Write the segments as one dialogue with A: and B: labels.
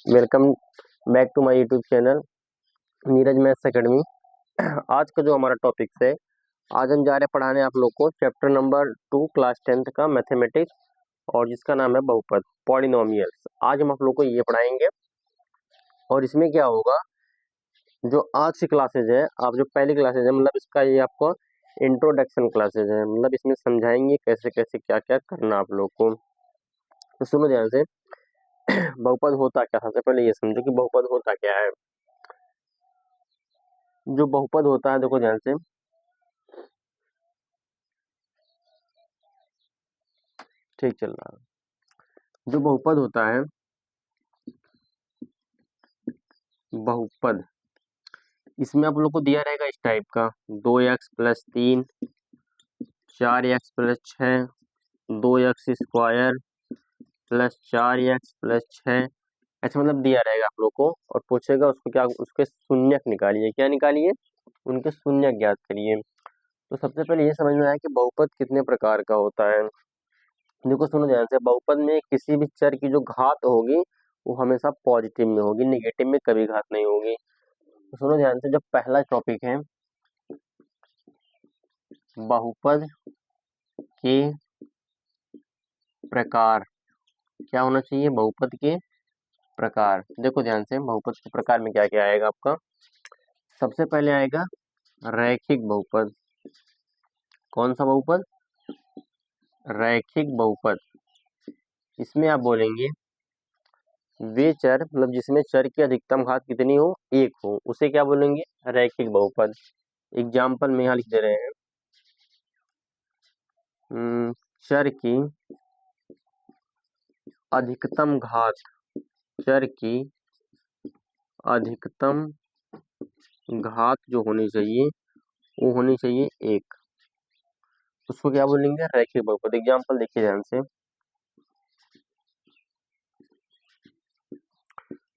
A: Welcome back to my YouTube channel Neeraj maths academy. आज का जो हमारा टॉपिक है, आज हम जा रहे हैं पढ़ाने आप लोग को चैप्टर नंबर 2 क्लास 10th का मैथमेटिक्स, और जिसका नाम है बहुपद पॉलिनोमियल्स। आज हम आप लोग को ये पढ़ाएंगे। और इसमें क्या होगा, जो आज की क्लासेज है, आप जो पहली क्लासेज है, मतलब इसका ये आपको इंट्रोडक्शन क्लासेज है, मतलब इसमें समझाएंगे कैसे कैसे क्या क्या करना आप लोग को। तो सुनो ध्यान से, बहुपद होता क्या, सबसे पहले ये समझो कि बहुपद होता क्या है। जो बहुपद होता है, देखो ध्यान से, ठीक चल रहा है। जो बहुपद होता है, बहुपद, इसमें आप लोग को दिया रहेगा इस टाइप का 2x+3, 4x+6, 2x² plus 4x+6, ऐसा मतलब दिया रहेगा आप लोग को। और पूछेगा उसको क्या, उसके शून्यक निकालिए। क्या निकालिए? उनके शून्यक ज्ञात करिए। तो सबसे पहले ये समझ में आया कि बहुपद कितने प्रकार का होता है। देखो सुनो ध्यान से, बहुपद में किसी भी चर की जो घात होगी वो हमेशा पॉजिटिव में होगी, निगेटिव में कभी घात नहीं होगी। तो सुनो ध्यान से, जो पहला टॉपिक है, बहुपद के प्रकार। क्या होना चाहिए? बहुपद के प्रकार। देखो ध्यान से, बहुपद के प्रकार में क्या क्या आएगा आपका। सबसे पहले आएगा रैखिक बहुपद। कौन सा बहुपद? रैखिक बहुपद। इसमें आप बोलेंगे वे चर, मतलब जिसमें चर की अधिकतम घात कितनी हो, एक हो, उसे क्या बोलेंगे? रैखिक बहुपद। एग्जाम्पल में यहाँ लिख दे रहे हैं, चर की अधिकतम घात, चर की अधिकतम घात जो होनी चाहिए वो होनी चाहिए एक, उसको क्या बोलेंगे? रैखिक बहुपद। एग्जाम्पल देखिए ध्यान से,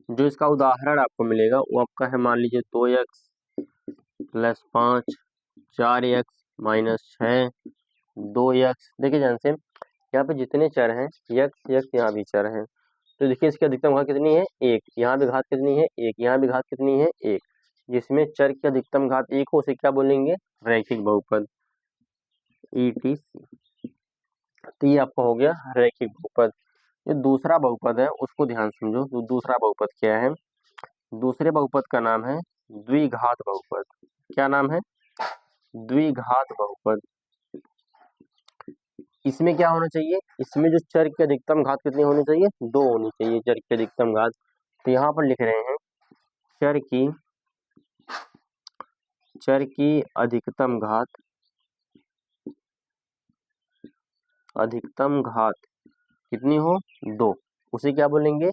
A: जो इसका उदाहरण आपको मिलेगा वो आपका है, मान लीजिए 2x+5, 4x-6, 2x। देखिए ध्यान से, यहाँ पे जितने चर हैं, यक्स यक्स यहाँ भी चर हैं, तो देखिए इसकी अधिकतम घात कितनी है? एक। यहाँ भी घात कितनी है? एक। यहाँ भी घात कितनी है? एक। जिसमें चर की अधिकतम घात एक हो उसे क्या बोलेंगे? रैखिक बहुपद, ETC। तो ये आपका हो गया रैखिक बहुपद। ये दूसरा बहुपद है, उसको ध्यान समझो। तो दूसरा बहुपद क्या है? दूसरे बहुपद का नाम है द्विघात बहुपद। क्या नाम है? द्विघात बहुपद। इसमें क्या होना चाहिए? इसमें जो चर की अधिकतम घात कितनी होनी चाहिए? दो होनी चाहिए चर की अधिकतम घात। तो यहाँ पर लिख रहे हैं चर की अधिकतम घात कितनी हो? दो, उसे क्या बोलेंगे?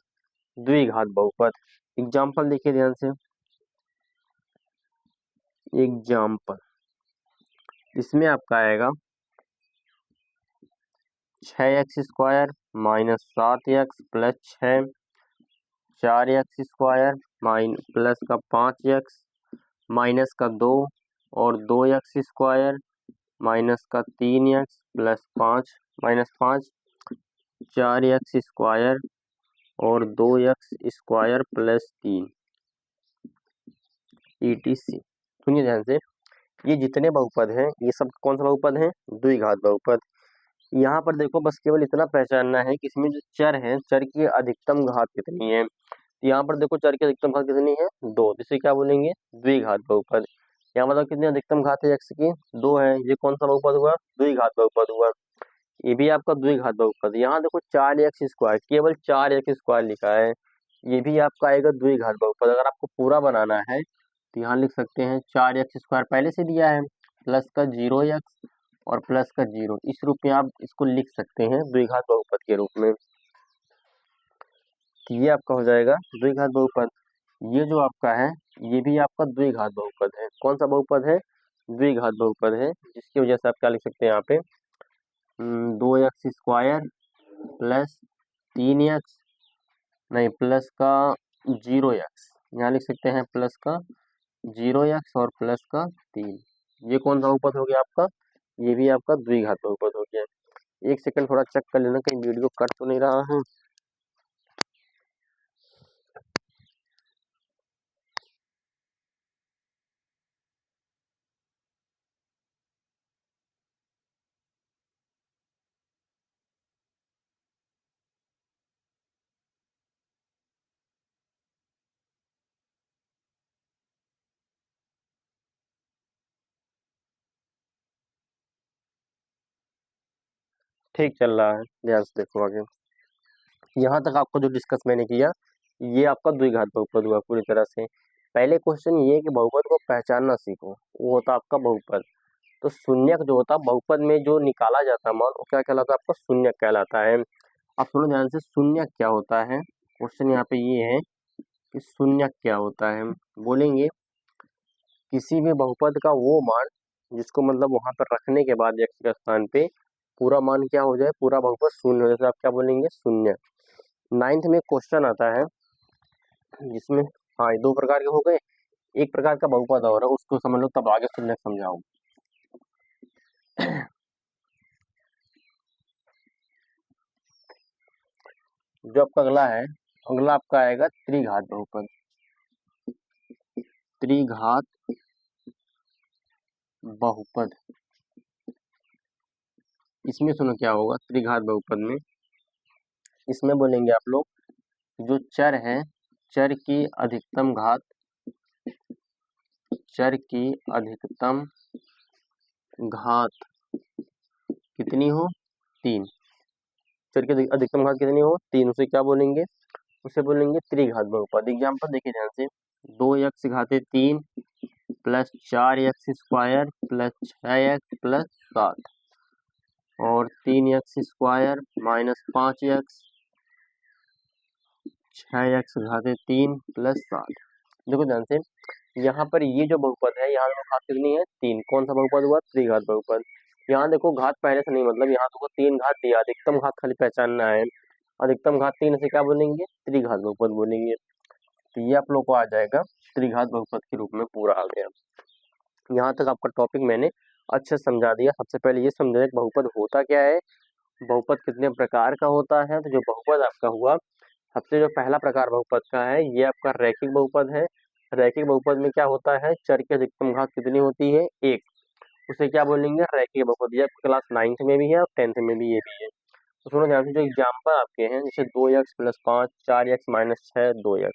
A: द्विघात बहुपद। एग्जाम्पल देखिए ध्यान से, एग्जाम्पल इसमें आपका आएगा 6x² - 7x + 6, 4x² प्लस का 5x माइनस का 2, और 2x² माइनस का 3x प्लस 5 माइनस 5, 4x² और 2x² प्लस 3, ETC। सुनिए ध्यान से, ये जितने बहुपद हैं ये सब कौन सा बहुपद है? द्विघात बहुपद। यहाँ पर देखो, बस केवल इतना पहचानना है कि इसमें जो चर है, चर की अधिकतम घात कितनी है। यहाँ पर देखो चर की अधिकतम घात कितनी है? दो, जिसे क्या बोलेंगे? द्विघात बहुपद। यहाँ मतलब कितनी अधिकतम घात है x की? दो है। ये कौन सा बहुपद हुआ? द्विघात बहुपद हुआ। ये भी आपका द्विघात बहुपद। यहाँ देखो 4x², केवल 4x² लिखा है, ये भी आपका आएगा द्विघात बहुपद। अगर आपको पूरा बनाना है तो यहाँ लिख सकते हैं 4x² पहले से दिया है, प्लस का 0x और प्लस का 0, इस रूप में आप इसको लिख सकते हैं द्विघात बहुपद के रूप में। तो ये आपका हो जाएगा द्विघात बहुपद। ये जो आपका है ये भी आपका द्विघात बहुपद है। कौन सा बहुपद है? द्विघात बहुपद है, जिसकी वजह से आप क्या लिख सकते हैं यहाँ पे, 2x² प्लस 3x, नहीं प्लस का 0x, यहाँ लिख सकते हैं प्लस का 0x और प्लस का 3। ये कौन सा बहुपद हो गया आपका? ये भी आपका द्विघात बहुपद हो गया। एक सेकंड थोड़ा चेक कर लेना कहीं वीडियो कट तो नहीं रहा है। ठीक चल रहा है, ध्यान से देखो आगे। यहाँ तक आपको जो डिस्कस मैंने किया ये आपका द्विघात बहुपद हुआ पूरी तरह से। पहले क्वेश्चन ये है कि बहुपद को पहचानना सीखो, वो होता आपका बहुपद। तो शून्यक जो होता बहुपद में जो निकाला जाता मान वो क्या कहलाता है, आपका शून्यक कहलाता है। अब सुनो ध्यान से, शून्यक क्या होता है। क्वेश्चन यहाँ पे ये है कि शून्यक क्या होता है। बोलेंगे किसी भी बहुपद का वो मान जिसको मतलब वहां पर रखने के बाद x के स्थान पे पूरा मान क्या हो जाए, पूरा बहुपद शून्य हो जाए, तो आप क्या बोलेंगे, शून्य। नाइन्थ में क्वेश्चन आता है जिसमें, हाँ, ये दो प्रकार के हो गए, एक प्रकार का बहुपद और है उसको समझ लो, तब आगे शून्य समझाओ। जो आपका अगला है, अगला आपका आएगा त्रिघात बहुपद। त्रिघात बहुपद, इसमें सुनो क्या होगा त्रिघात बहुपद में। इसमें बोलेंगे आप लोग जो चर है, चर की अधिकतम घात, चर की अधिकतम घात कितनी हो, 3। चर की अधिकतम घात कितनी हो, 3, उसे क्या बोलेंगे, उसे बोलेंगे त्रिघात बहुपद। एग्जाम्पल देखिए ध्यान से, 2x घाते 3 plus 4x square plus 6x plus 7 और 3x square minus 5x, 6x घाते 3 plus 7। देखो ध्यान से, यहाँ पर ये जो बहुपद है, यहाँ देखो घात कितनी है, 3। कौन सा बहुपद हुआ, त्रिघात बहुपद। यहाँ देखो घात पहले से नहीं, मतलब यहाँ देखो 3 घात दिया, अधिकतम घात खाली पहचानना है। अधिकतम घात 3 से क्या बोलेंगे, त्रिघात बहुपद बोलेंगे। तो ये आप लोग को आ जाएगा त्रिघात बहुपद के रूप में पूरा आ गया। यहाँ तक आपका टॉपिक मैंने अच्छे से समझा दिया। सबसे पहले ये समझे कि बहुपद होता क्या है, बहुपद कितने प्रकार का होता है। तो जो बहुपद आपका हुआ, सबसे जो पहला प्रकार बहुपद का है ये आपका रैखिक बहुपद है। रैखिक बहुपद में क्या होता है, चर की अधिकतम घात कितनी होती है, 1। उसे क्या बोलेंगे, रैखिक बहुपद। ये क्लास 9th में भी है और 10th में भी ये भी है। तो सुनो ध्यान से, जो एग्जाम्पल आपके हैं जैसे 2x plus 5, 4x minus 6, 2x,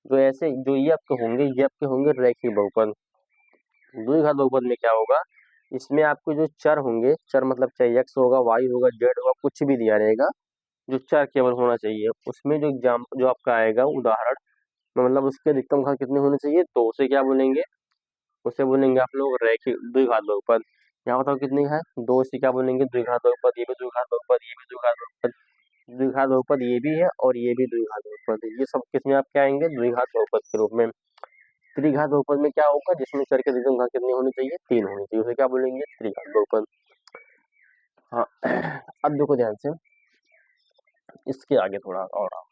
A: जो ऐसे जो ये आपके होंगे रैखिक बहुपद। द्विघात बहुपद में क्या होगा, इसमें आपके जो चर होंगे, चर मतलब चाहे x होगा, y होगा, z होगा, कुछ भी दिया रहेगा, जो चर केवल होना चाहिए। उसमें जो आपका आएगा उदाहरण, मतलब उसके अधिकतम घात कितने होने चाहिए, 2। उसे क्या बोलेंगे, उसे बोलेंगे आप लोग रैखिक द्विघात बहुपद। यहाँ बताओ कितनी है, 2। से क्या बोलेंगे, द्विघात बहुपद। ये भी द्विघात बहुपद, ये भी द्विघात बहुपद, द्विघात बहुपद ये भी है और ये भी द्विघात बहुपद है। ये सब किसमें आपके आएंगे, द्विघात बहुपद के रूप में। त्रिघात बहुपद में क्या होगा, जिसमें चर के अधिकतम घात कितनी होनी चाहिए, 3 होनी चाहिए, उसे क्या बोलेंगे, त्रिघात बहुपद। हाँ, अब देखो ध्यान से, इसके आगे थोड़ा और आओ।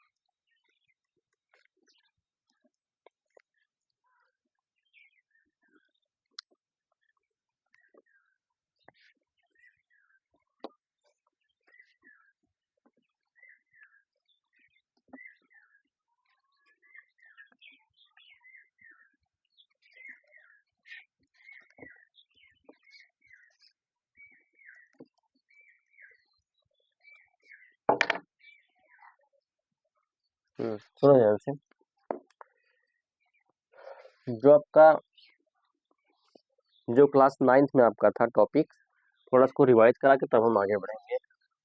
A: सुनो ध्यान से, जो आपका जो क्लास 9th में आपका था टॉपिक, थोड़ा इसको रिवाइज करा के तब हम आगे बढ़ेंगे।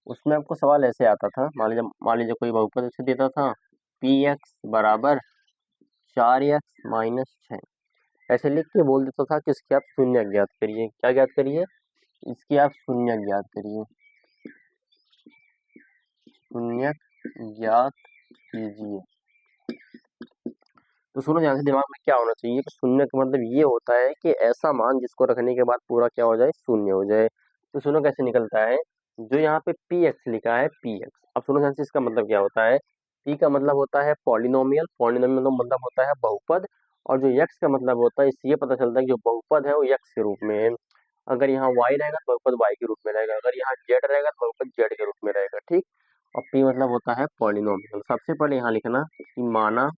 A: उसमें आपको सवाल ऐसे आता था, मान लीजिए कोई बहुपद ऐसे देता था, पी एक्स बराबर 4x माइनस 6, ऐसे लिख के बोल देता था कि इसके आप शून्य ज्ञात करिए। क्या ज्ञात करिए, इसकी आप शून्य ज्ञात करिए, शून्य ज्ञात कीजिए। तो सुनो ध्यान से, दिमाग में क्या होना चाहिए कि शून्य का मतलब ये होता है कि ऐसा मान जिसको रखने के बाद पूरा क्या हो जाए, शून्य हो जाए। तो सुनो कैसे निकलता है, जो यहाँ पे पी एक्स लिखा है, पी एक्स, अब सुनो ध्यान से, इसका मतलब क्या होता है, पी का मतलब होता है पॉलिनोमियल, पॉलिनोमियल मतलब होता है बहुपद, और जो यक्स का मतलब होता है, इससे ये पता चलता है कि जो बहुपद है वो यक्स के रूप में है। अगर यहाँ y रहेगा तो बहुपद y के रूप में रहेगा, अगर यहाँ z रहेगा तो बहुपद z के रूप में रहेगा, ठीक। और p मतलब होता है पॉलिनोमियल। सबसे पहले यहाँ लिखना कि माना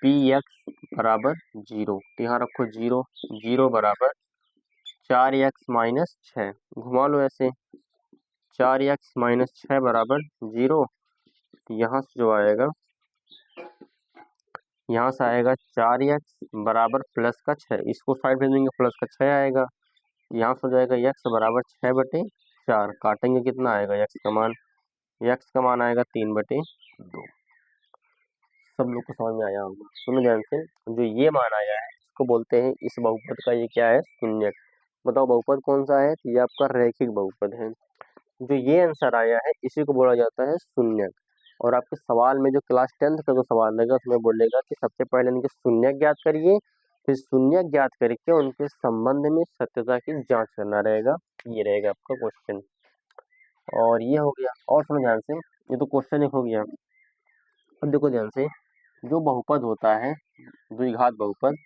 A: पी एक्स बराबर 0, तो यहाँ रखो 0, 0 बराबर 4x माइनस 6, घुमा लो ऐसे, 4x माइनस 6 बराबर 0। तो यहाँ से जो आएगा, यहाँ से आएगा 4x बराबर प्लस का 6, इसको साइड भेज देंगे, प्लस का 6 आएगा। यहाँ से हो जाएगा x बराबर 6 बटे 4, काटेंगे कितना आएगा x का मान, x का मान आएगा 3/2। सब लोग को समझ में आया होगा। सुनो ध्यान से, जो ये मान आया है इसको बोलते हैं, इस बहुपद का ये क्या है, शून्यक। बताओ बहुपद कौन सा है, ये आपका रैखिक बहुपद है। जो ये आंसर आया है इसी को बोला जाता है शून्यक। और आपके सवाल में जो क्लास 10th का जो सवाल रहेगा उसमें बोलेगा कि सबसे पहले इनके शून्यक ज्ञात करिए, फिर शून्यक ज्ञात करके उनके संबंध में सत्यता की जांच करना रहेगा। ये रहेगा आपका क्वेश्चन। और ये हो गया। और सुनो ध्यान से, ये तो क्वेश्चन एक हो गया। अब देखो ध्यान से, जो बहुपद होता है द्विघात बहुपद,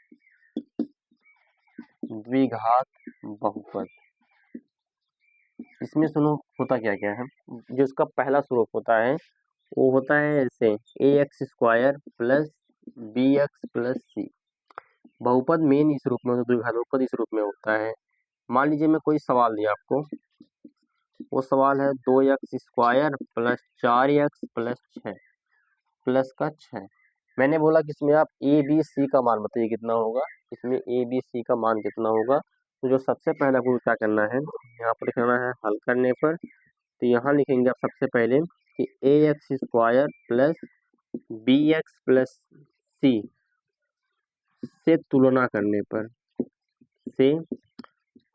A: द्विघात बहुपद, इसमें सुनो होता क्या क्या है। जो इसका पहला स्वरूप होता है वो होता है ऐसे, ax² प्लस bx+c। बहुपद मेन इस रूप में होता है, द्विघात बहुपद इस रूप में होता है। मान लीजिए मैं कोई सवाल दिया आपको, वो सवाल है 2x² plus 4x plus 6 plus का 6। मैंने बोला कि इसमें आप ए बी सी का मान बताइए कितना होगा, इसमें ए बी सी का मान कितना होगा। तो जो सबसे पहले आपको क्या करना है, यहाँ पर लिखना है हल करने पर, तो यहाँ लिखेंगे आप सबसे पहले कि ax² प्लस bx+c से तुलना करने पर, से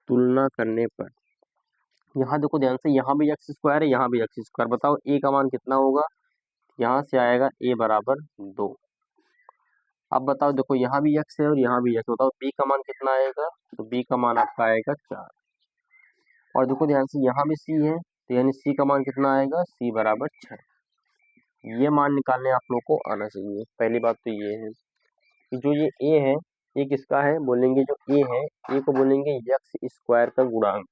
A: तुलना करने पर, यहाँ देखो ध्यान से, यहाँ भी x² है, यहाँ भी x²। बताओ a का मान कितना होगा, यहाँ से आएगा a बराबर 2। अब बताओ देखो यहाँ भी x है और यहाँ भी x, बताओ b का मान कितना आएगा, तो b का मान आपका आएगा 4। और देखो ध्यान से यहाँ भी c है, तो यानी c का मान कितना आएगा, c बराबर 6। ये मान निकालने आप लोग को आना चाहिए। पहली बात तो ये है कि जो ये a है ये किसका है, बोलेंगे जो a है, a को बोलेंगे x² का गुणांक।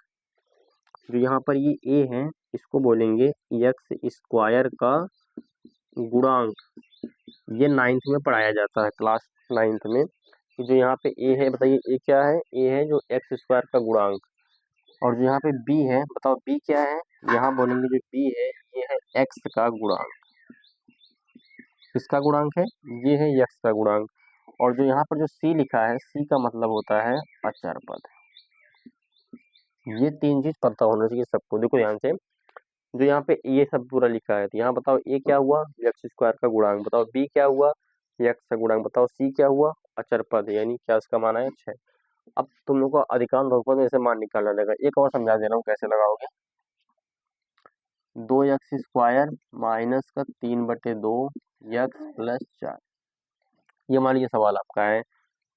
A: जो यहाँ पर ये a है इसको बोलेंगे x² का गुणांक। ये 9th में पढ़ाया जाता है, क्लास 9th में, कि जो यहाँ पे a है, बताइए a क्या है, a है जो x² का गुणांक। और जो यहाँ पे b है, बताओ b क्या है, यहाँ बोलेंगे जो b है ये है x का गुणांक। किसका गुणांक है, ये है x का गुणांक। और जो यहाँ पर जो c लिखा है, c का मतलब होता है अचर पद। ये 3 चीज पता होना चाहिए सबको। देखो ध्यान से, जो यहाँ पे ये सब पूरा लिखा है, तो यहाँ बताओ a क्या हुआ, x² का गुणांक। बताओ b क्या हुआ, x का गुणांक। बताओ c क्या हुआ, अचर पद, यानी क्या इसका मान है 6। अब तुम लोग को अधिकांश बहुपद में ऐसे मान निकालना रहेगा। एक और समझा दे रहा हूँ कैसे लगाओगे। 2x² माइनस का 3/2 x प्लस 4, ये मान लीजिए सवाल आपका है।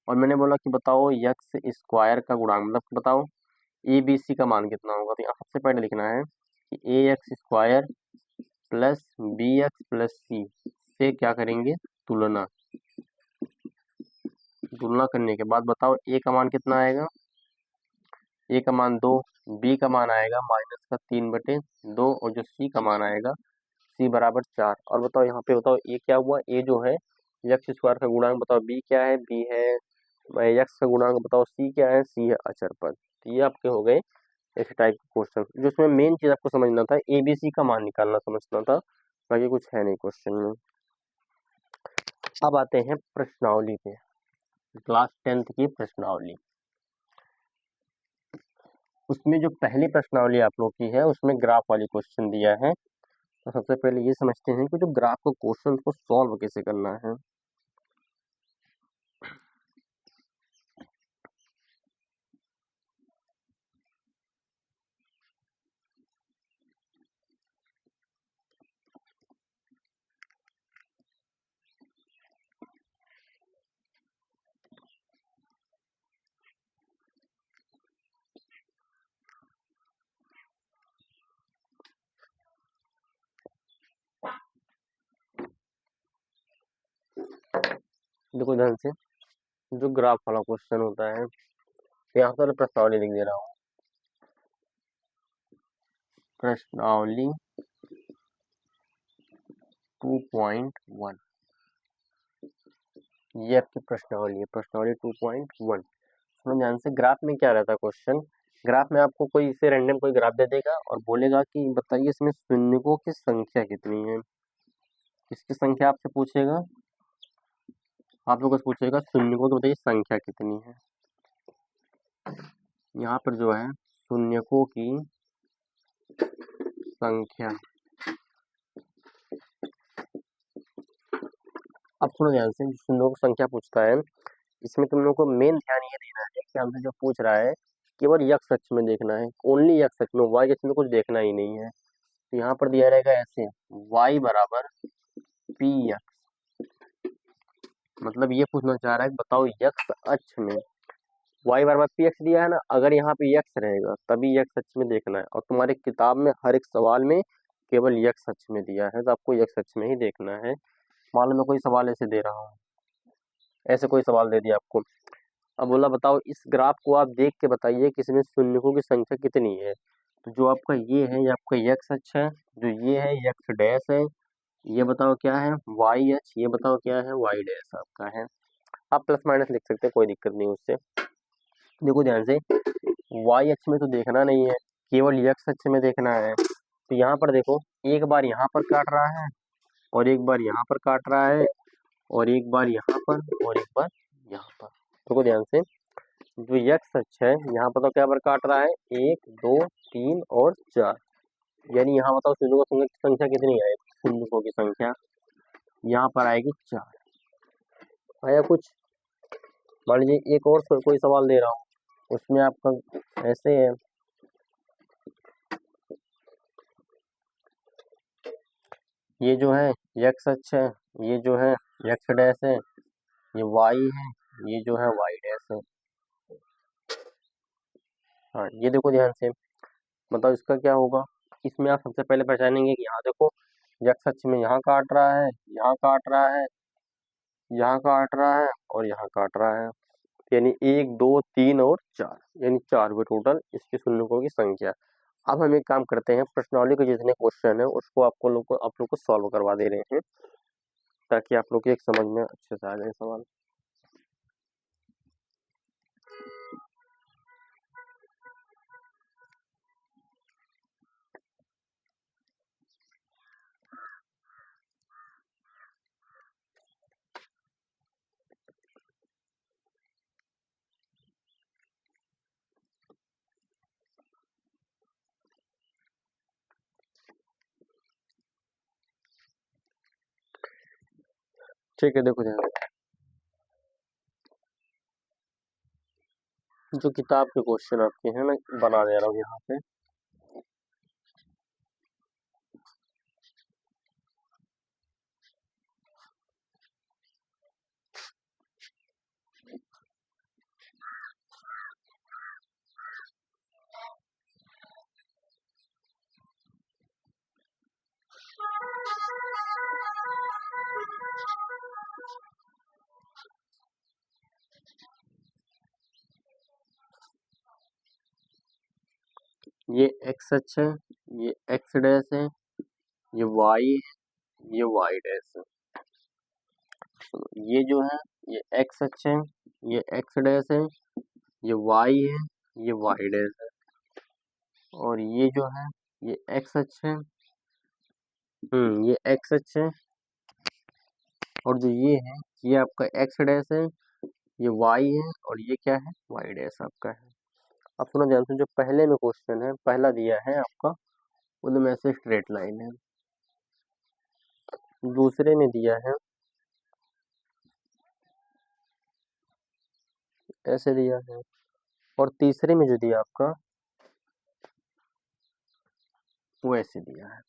A: और मैंने बोला कि बताओ x² का गुणांक, मतलब बताओ ए बी सी का मान कितना होगा। तो यहाँ सबसे पहले लिखना है कि ax² प्लस bx+c से क्या करेंगे, तुलना। तुलना करने के बाद बताओ a का मान कितना आएगा, a का मान 2, b का मान आएगा माइनस का 3/2, और जो c का मान आएगा c बराबर 4। और बताओ यहाँ पे बताओ a क्या हुआ, a जो है x² का गुणांक। बताओ b क्या है, b है x का गुणांक। बताओ c क्या है, c है अचर पद। तो ये आपके हो गए ऐसे टाइप के क्वेश्चन। जो उसमें मेन चीज आपको समझना था, एबीसी का मान निकालना समझना था, बाकी कुछ है नहीं क्वेश्चन में। अब आते हैं प्रश्नावली पे, क्लास 10th की प्रश्नावली। उसमें जो पहली प्रश्नावली आप लोग की है उसमें ग्राफ वाली क्वेश्चन दिया है। तो सबसे पहले ये समझते हैं कि जो ग्राफ को क्वेश्चन को सॉल्व कैसे करना है। देखो ध्यान से, जो ग्राफ वाला क्वेश्चन होता है, यहाँ पर प्रश्नावली लिख दे रहा हूँ। प्रश्नावली 2.1, ये आपकी प्रश्नावली है, प्रश्नावली 2.1। सुनो ध्यान से, ग्राफ में क्या रहता है क्वेश्चन, ग्राफ में आपको कोई इसे रैंडम कोई ग्राफ दे देगा और बोलेगा कि बताइए इसमें शून्यकों की संख्या कितनी है। किसकी संख्या आपसे पूछेगा, आप लोगों से पूछेगा शून्यकों की बताइए संख्या कितनी है। यहाँ पर जो है शून्यकों की संख्या। अब सुनो ध्यान से, तुम लोग संख्या पूछता है, इसमें तुम लोग को मेन ध्यान ये देना है कि हमसे जो पूछ रहा है केवल x अक्ष में देखना है, ओनली x अक्ष में, y अक्ष में कुछ देखना ही नहीं है। तो यहाँ पर दिया रहेगा ऐसे y बराबर पी एक्स, मतलब ये पूछना चाह रहा है बताओ x अक्ष में y बराबर पी एक्स दिया है ना, अगर यहाँ पे x रहेगा तभी x अक्ष में देखना है, और तुम्हारे किताब में हर एक सवाल में केवल x अक्ष में दिया है, तो आपको x अक्ष में ही देखना है। मान लो मैं कोई सवाल ऐसे दे रहा हूँ, ऐसे कोई सवाल दे दिया आपको, अब बोला बताओ इस ग्राफ को आप देख के बताइए कि इसमें शून्यकों की संख्या कितनी है। तो जो आपका ये आपका x अक्ष है, जो ये है x डैश है, ये बताओ क्या है y अक्ष, ये बताओ क्या है y डैश आपका है। आप प्लस माइनस लिख सकते हैं, कोई दिक्कत नहीं उससे। देखो ध्यान से, y अक्ष में तो देखना नहीं है, केवल x अक्ष में देखना है। तो यहाँ पर देखो, एक बार यहाँ पर काट रहा है और एक बार यहाँ पर काट रहा है और एक बार यहाँ पर और एक बार यहाँ पर। देखो ध्यान से, जो x अक्ष है यहाँ पर तो क्या पर काट रहा है 1 2 3 और 4, यानी यहाँ बताओ शून्यों की संख्या कितनी आएगी, शून्यों की संख्या यहाँ पर आएगी 4। आया कुछ? मान लीजिए एक और कोई सवाल दे रहा हूँ, उसमें आपका ऐसे है, ये जो है x अक्ष है, ये जो है x डैश है, ये y है, ये जो है y डैश है। हाँ ये देखो ध्यान से, मतलब इसका क्या होगा, इसमें आप सबसे पहले पहचानेंगे कि यहाँ देखो x अक्ष में यहाँ काट रहा है, यहाँ काट रहा है, यहाँ काट रहा है और यहाँ काट रहा है, यानी 1 2 3 और 4, यानी 4 हुए टोटल इसके शून्यों की संख्या। अब हम एक काम करते हैं, प्रश्नावली के जितने क्वेश्चन है उसको आप लोग को सॉल्व करवा दे रहे हैं, ताकि आप लोग के एक समझ में अच्छे से आ जाए सवाल। ठीक है, देखो ध्यान, जो किताब के क्वेश्चन आपके हैं मैं बना दे रहा हूँ यहाँ पे। ये x अक्ष है, ये x डैश है, ये y है, ये y डैश है। ये जो है ये x अक्ष है, ये x डैश है, ये y है, ये y डैश है, और ये जो है ये x अक्ष है, ये x अक्ष है, और जो ये है ये आपका x डैश है, ये y है, और ये क्या है y डैश आपका है। अब सुनो ध्यान से, जो पहले में क्वेश्चन है पहला दिया है आपका, उनमें से स्ट्रेट लाइन है, दूसरे में दिया है ऐसे दिया है, और तीसरे में जो दिया आपका वो ऐसे दिया है।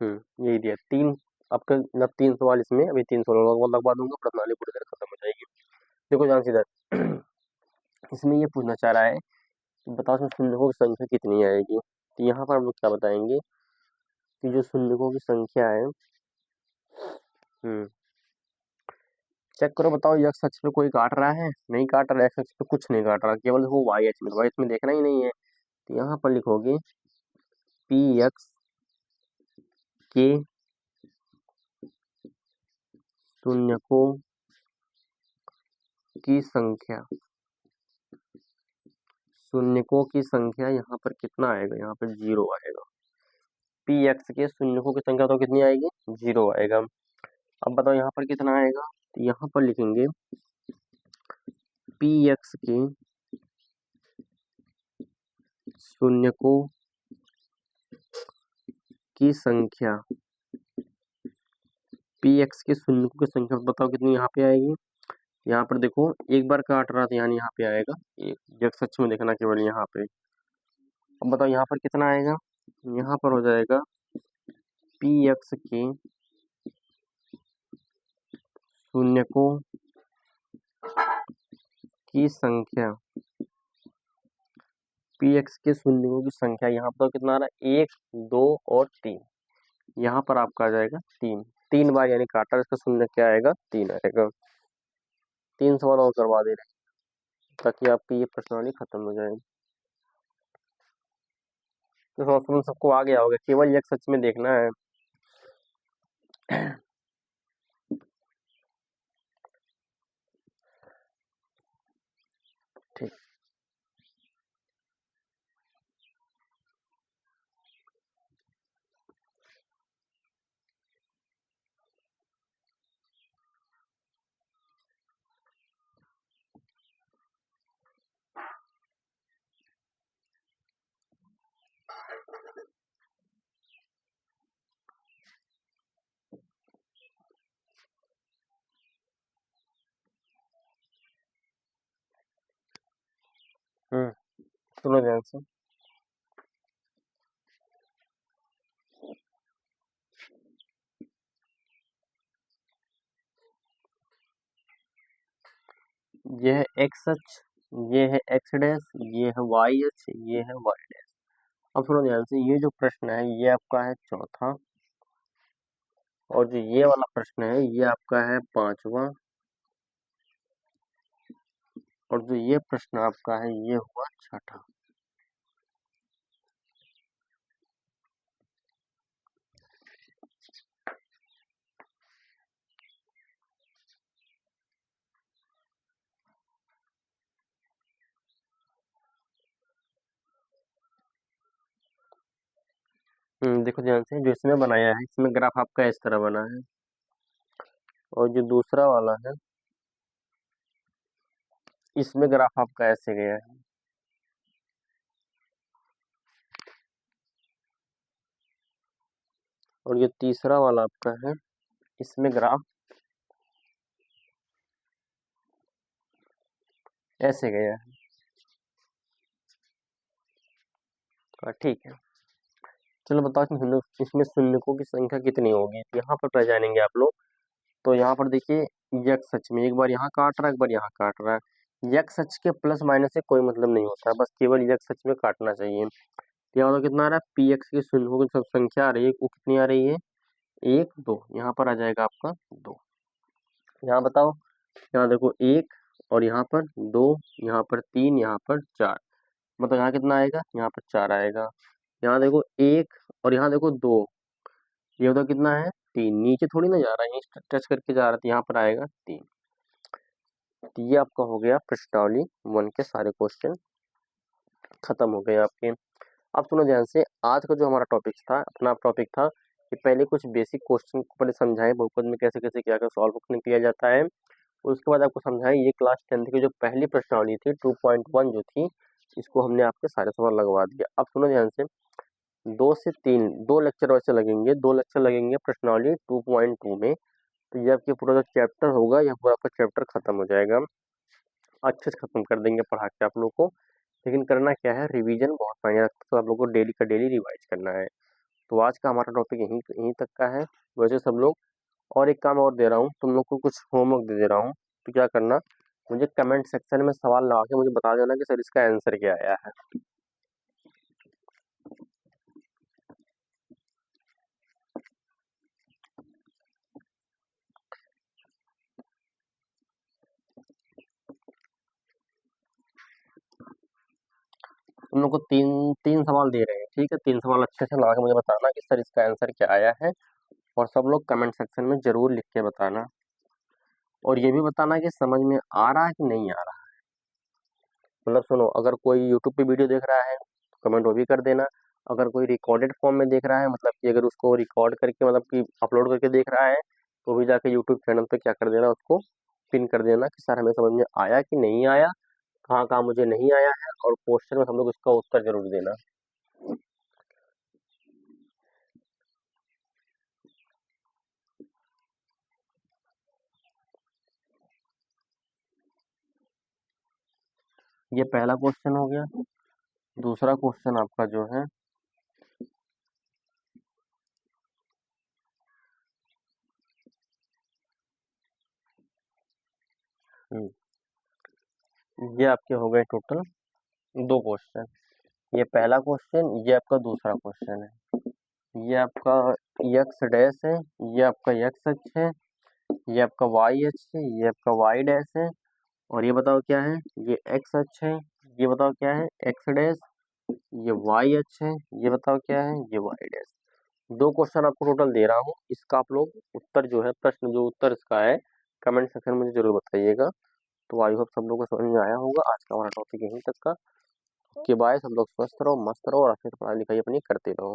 A: यही दिया तीन, आपका मतलब 3 सवाल इसमें, अभी 3 सवाल लगवा दूंगा, प्रणाली पूरी तरह खत्म हो जाएगी। देखो ध्यान से इधर इसमें ये पूछना चाह रहा है कि बताओ इसमें शून्यों की संख्या कितनी आएगी। तो यहाँ पर हम लोग क्या बताएंगे कि जो शून्यों की संख्या है, चेक करो, बताओ x अक्ष पे कोई काट रहा है, नहीं काट रहा, x अक्ष पे कुछ नहीं काट रहा, केवल वो y अक्ष में, y अक्ष में देखना ही नहीं है। तो यहाँ पर लिखोगे पी एक्स के शून्यकों की संख्या, शून्यकों की संख्या यहाँ पर कितना आएगा, यहाँ पर 0 आएगा। पी एक्स के शून्यकों की संख्या तो कितनी आएगी, 0 आएगा। अब बताओ यहाँ पर कितना आएगा, तो यहाँ पर लिखेंगे पी एक्स के शून्यकों की संख्या, पी एक्स के शून्यकों की संख्या बताओ कितनी यहाँ पे आएगी। यहाँ पर देखो एक बार काट रहा था यानी यहाँ पे आएगा एक, x अक्ष में देखना केवल यहाँ पे। अब बताओ यहाँ पर कितना आएगा, यहाँ पर हो जाएगा पी एक्स के शून्यकों की संख्या, पी एक्स के शून्यकों की संख्या यहाँ पर कितना आ रहा है, 1 2 और 3। यहाँ पर आपका आ जाएगा 3, 3 बार यानी काटा, इसका शून्य क्या आएगा, 3 आएगा। 3 सवाल और करवा दे रहे हैं ताकि आपकी ये प्रश्नावली खत्म हो जाए। तो समझ सबको आ गया होगा, केवल एक सच में देखना है। ठीक। सुनो ध्यान से, ये है एक्स अक्ष, ये है एक्स डैश, ये है वाई अक्ष, ये है वाई डैश। अब सुनो ध्यान से, ये जो प्रश्न है ये आपका है चौथा, और जो ये वाला प्रश्न है ये आपका है पांचवा, और जो ये प्रश्न आपका है ये हुआ छठा। देखो ध्यान से, जो इसमें बनाया है इसमें ग्राफ आपका इस तरह बना है, और जो दूसरा वाला है इसमें ग्राफ आपका ऐसे गया है। और ये तीसरा वाला आपका है, इसमें ग्राफ ऐसे गया है। ठीक है, चलो बताओ इसमें शून्यकों की संख्या कितनी होगी, तो यहाँ पर पहचानेंगे आप लोग। तो यहाँ पर देखिए यक्स सच में एक बार यहाँ काट रहा है, एक बार यहाँ काट रहा है। यक्स सच के प्लस माइनस से कोई मतलब नहीं होता, बस केवल यक्स सच में काटना चाहिए। यहाँ पर कितना आ रहा है, पी एक्स की शून्यकों की सब संख्या आ रही है, वो कितनी आ रही है, 1 2, यहाँ पर आ जाएगा आपका 2। यहाँ बताओ, यहाँ देखो 1 और यहाँ पर 2, यहाँ पर 3, यहाँ पर 4, मतलब यहाँ कितना आएगा, यहाँ पर 4 आएगा। यहाँ देखो 1 और यहाँ देखो 2, ये बताओ कितना है, 3। नीचे थोड़ी ना जा रहा है, यहीं टच करके जा रहा है, तो यहाँ पर आएगा 3। तो ये आपका हो गया प्रश्नावली 1 के सारे क्वेश्चन खत्म हो गए आपके। अब सुनो ध्यान से, आज का जो हमारा टॉपिक था, अपना टॉपिक था कि पहले कुछ बेसिक क्वेश्चन को पहले समझाएं, बहुपद में कैसे कैसे क्या क्या सॉल्व किया जाता है। उसके बाद आपको समझाएं ये क्लास 10th की जो पहली प्रश्नावली थी 2.1 जो थी, इसको हमने आपके सारे सवाल लगवा दिया। अब सुनो ध्यान से, 2 से 3 2 लेक्चर वैसे लगेंगे, 2 लेक्चर लगेंगे प्रश्नावली 2.2 में। तो ये आपके पूरा जो चैप्टर होगा, यह पूरा आपका चैप्टर खत्म हो जाएगा, अच्छे से खत्म कर देंगे पढ़ा के आप लोग को। लेकिन करना क्या है, रिवीजन बहुत मायने रखता है, तो आप लोग को डेली का डेली रिवाइज करना है। तो आज का हमारा टॉपिक यहीं तक का है। वैसे सब लोग, और एक काम और दे रहा हूँ, तुम लोग को कुछ होमवर्क दे रहा हूँ, तो क्या करना, मुझे कमेंट सेक्शन में सवाल लगा के मुझे बता देना कि सर इसका आंसर क्या आया है। तुम लोग को तीन तीन सवाल दे रहे हैं, ठीक है, 3 सवाल अच्छे से लगा के मुझे बताना कि सर इसका आंसर क्या आया है, और सब लोग कमेंट सेक्शन में जरूर लिख के बताना, और ये भी बताना कि समझ में आ रहा है कि नहीं आ रहा है। मतलब सुनो, अगर कोई यूट्यूब पे वीडियो देख रहा है तो कमेंट वो भी कर देना, अगर कोई रिकॉर्डेड फॉर्म में देख रहा है, मतलब कि अगर उसको रिकॉर्ड करके मतलब कि अपलोड करके देख रहा है, तो भी जाके यूट्यूब चैनल पे क्या कर देना, उसको पिन कर देना कि सर हमें समझ में आया कि नहीं आया, कहाँ कहाँ मुझे नहीं आया है, और क्वेश्चन में हम लोग उसका उत्तर जरूर देना। ये पहला क्वेश्चन हो गया। दूसरा क्वेश्चन आपका जो है ये आपके हो गए टोटल 2 क्वेश्चन। ये पहला क्वेश्चन, ये आपका दूसरा क्वेश्चन है। ये आपका यक्स डैश है, ये आपका यक्स अक्ष है, ये आपका वाई अक्ष है, ये आपका वाई डैश है, और ये बताओ क्या है, ये एक्स अक्ष है, ये बताओ क्या है, एक्स डैश, ये वाई अक्ष है, ये बताओ क्या है, ये वाई डैश। 2 क्वेश्चन आपको टोटल दे रहा हूँ, इसका आप लोग उत्तर जो है, प्रश्न जो उत्तर इसका है, कमेंट सेक्शन में मुझे जरूर बताइएगा। तो आई होप सब लोगों को समझ में आया होगा। आज का हमारा टॉपिक यहीं तक का। कि बाय, सब लोग स्वस्थ रहो, मस्त रहो और अच्छे से पढ़ाई लिखाई अपनी करते रहो।